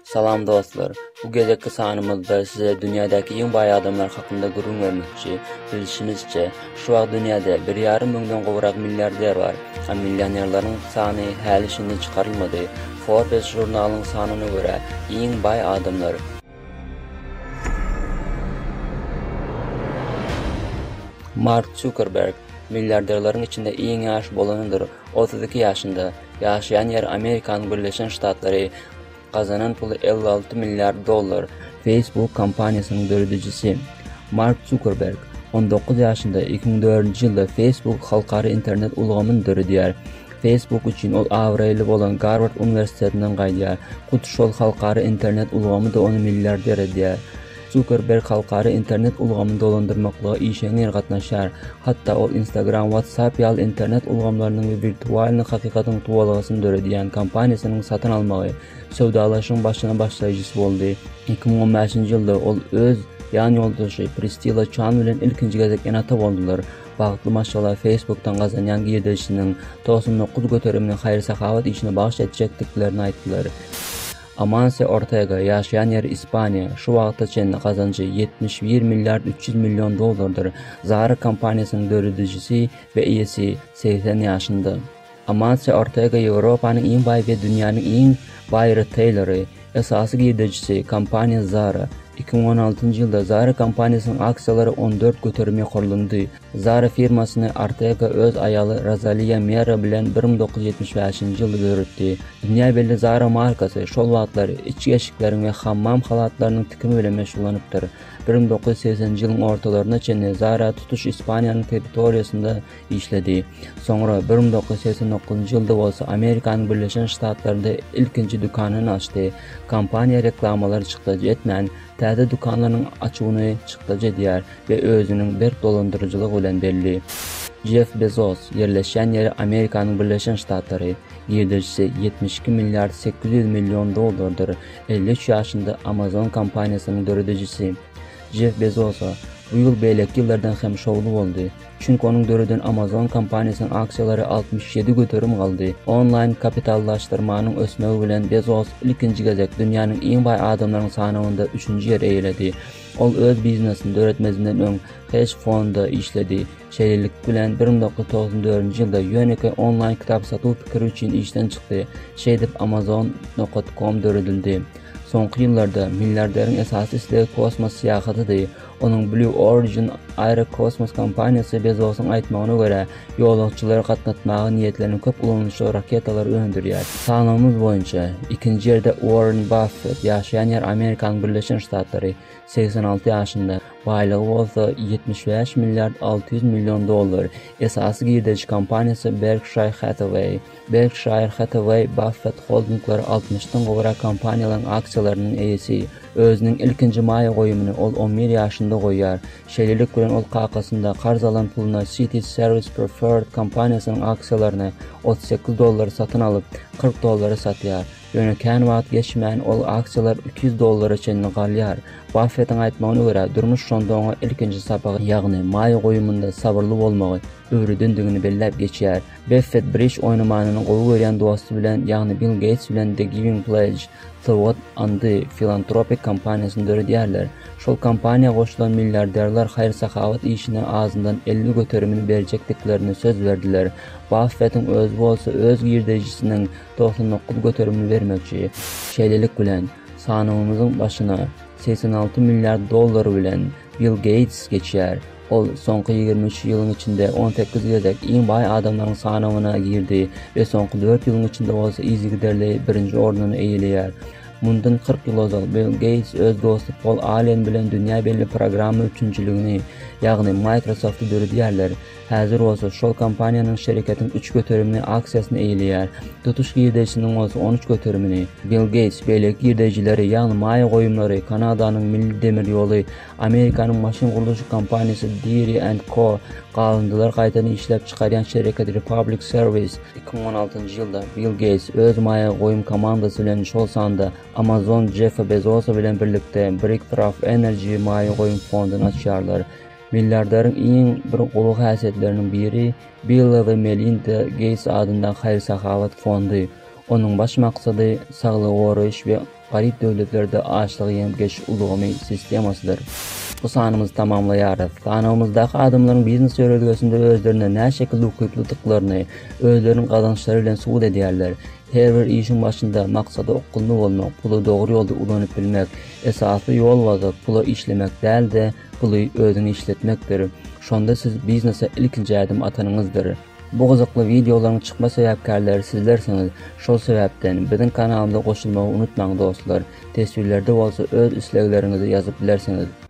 Salam dostlar. Bu geceki sanımızda size dünyadaki en bay adamlar hakkında gurur vermekçi. Bilişinizce, şu an dünyada 1,5 milyon qovraq milyarder var. Ama milyonerlerin sanı hali şimdi çıkarılmadı. Forbes jurnalının sanına göre en bay adamlar. Mark Zuckerberg, milyarderlerin içinde en yaş bolanıdır. 32 yaşında. Yaşayan yer Amerikan Birleşen Ştatları. Kazanan pulu 56 milyar dolar. Facebook kampanyasının dördücüsü. Mark Zuckerberg 19 yaşında 2004 yılda Facebook halkara internet ulgamını dördüyer. Facebook için ol avraylı olan Harvard Üniversitesinden qaydyar. Kutuşol halkara internet ulgamı da onu milyarder ediyor. Zuckerberg halkara internet ulgamını dolandırmakla işenir qatnaşar. Hatta ol Instagram, WhatsApp yal internet ulgamlarının ve virtualini hakikatin tuvalgasını dörediyen kampanyasının satın almağı sevdalaşın başına başlayıcısı oldu. 2015 yılda ol öz yan yoldaşı Priscilla Chan bilen ilkinci gezek enata oldular. Bağıtlı maşallah Facebook'tan kazanyan girdişinin 99 götürümünün hayır-sahavat işine bağış edecektiklerini ayttılar. Amancio Ortega yaşayan yer İspanya. Şu vaqtda çenli kazancı 71 milyar 300 milyon dolardır. Zara kampanyasının dördücüsü ve üyesi 80 yaşında. Amancio Ortega Avrupa'nın en bay ve dünyanın en bay retaileri. Esası girdicisi kampanya Zara. 2016 yılda Zara kampanyasının aksiyaları 14 götürmeye kurulundu. Zara firmasını Ortega öz ayalı Rosalia Mera bilen 1975 yılda dörüttü. Dünya belli Zara markası şol vaatları, içki eşiklerin ve hammam halatlarının tikimi bile meşgullanıptır. 1980 yılın ortalarına çenli Zara tutuş İspanya'nın teritoriyasında işledi. Sonra 1989 yılda olsa Amerikan Birleşen Ştatlarında ilkinci dükkanını açtı. Kampanya reklamaları çıktıcı etmen, təzə dükkanlarının açığını çıktıcı diyer ve özünün bir dolandırıcılık olan belli. Jeff Bezos yerleşen yeri Amerikan Birleşen Ştatları. Girdicisi 72 milyar 800 milyon dolardır. 53 yaşında Amazon kampanyasının dördücüsü. Jeff Bezos'a bu yıl beylek yıllardan hem şovlu oldu. Çünkü onun dördün Amazon kampanyasının aksiyaları 67 götürüm kaldı. Online kapitallaştırmanın ösmeği bilen Bezos ilkinci gezek dünyanın en bay adamların sanımında 3. yer eğiledi. Ol öz biznesini öğretmezinden ön hedge fonda işledi. Şeylilik bilen 1994 yılda Unique online kitap satıl fikri için işten çıktı. Şeydip Amazon.com dördüldü. Sonki yıllarda milyarderin esas isteği kosmos seyahatıdır. Onun Blue Origin ayrı kosmos kampanyası Bezos'un aytmağına göre yolculukçuları katlatmağı niyetlerini köp kullanışlı raketalar öndürüyor. Sanımız boyunca ikinci yerde Warren Buffett yaşayan yer Amerikan Birleşen Ştatları 86 yaşında. Baylığı olsa 75 milyar 600 milyon dolar. Esası girdici kampanyası Berkshire Hathaway. Berkshire Hathaway Buffett Holding'ları 60'tan qovraq kampanyaların aksiyalarının eğisi. Özünün ilkinci maya qoyumunu ol 11 yaşında qoyar. Şeylilik bilen ol qaqasında qarz alan puluna City Service Preferred kampanyasının aksiyalarını 38 dolar satın alıp 40 dolara satıyar. Yöneken vaat geçmeyen ol aksiyalar 200 dolara çenli qalyar. Buffett'in aytmağına göre durmuş sonda ona ilkinci sabağı yağını maya qoyumunda sabırlı olmağı öğrüdündüğünü bellep geçer. Buffett Bridge oynamanının qovu gören dostu bilen yağını Bill Gates bilen The Giving Pledge Thought andı filantropik kampanyasını dördüyerler. Şol kampanya koşulan milyarderler hayır-sahavat işine ağzından 50 götürümünü verecektiklerini söz verdiler. Buffett'in öz bolsa öz girdicisinin 99 götürümünü vermekçi. Şeylilik bilen sanımımızın başına 86 milyar dolar bilen Bill Gates geçer. Ol sonki 23 yılın içinde 18 gezek en bay adamların sanımına girdi ve sonki 4 yılın içinde olsa izi giderli birinci ordunu eğiliyer. Bundan 40 yıl ozal Bill Gates öz dostu Paul Allen bilen dünya belli programı üçüncülüğünü yani Microsoft'u dördüyerler. Hazır olsa şol kampanyanın şirketin 3 götürümünü aksiyasını eğiliyer. Tutuş girdecinin olsa 13 götürümünü. Bill Gates beylek girdecileri yani maya qoyumları, Kanada'nın Milli Demir Yolu, Amerika'nın maşin kuruluşu kampanyası Deere & Co. Qalındılar qaytanı işlep çıkaryan şirket Republic Service. 2016 yılda Bill Gates öz maya qoyum komandası bilen şol sanda Amazon Jeff Bezos bilen birlikte Breakthrough Energy maya qoyum fondunu açarlar. Milyarderin en bir qulu hasiyetlerinin biri Bill ve Melinda Gates adından hayır-sahavat fondu. Onun baş maksadı sağlığı koruş ve garip döwletlerde açlygy ýeňip geçiş ulgamy sistemasydyr. Bu sanymyzy tamamlaýarys. Sanymyzdaky adamlaryň biznes ýörelgesinde özlerine näme şekilde ukyplydyklaryny, özleriniň gazançlary bilen suwud edýärler. Her bir işin başında maksady okkulny bolmak, pulu dogry ýolda ulanyp bilmek, esasy ýol waza pula işlemek däl-de puly özüni işletmekdir. Şonda siz biznese ilkinji adım atanyňyzdyr. Bu gyzykly videolaryň çykma sebäpkärleri sizlersiňiz. Şol sebäpden biziň kanalymyza goşulmagy unutmaň dostlar. Tesbirlerde bolsa öz isleglerinizi ýazyp bilersiňiz.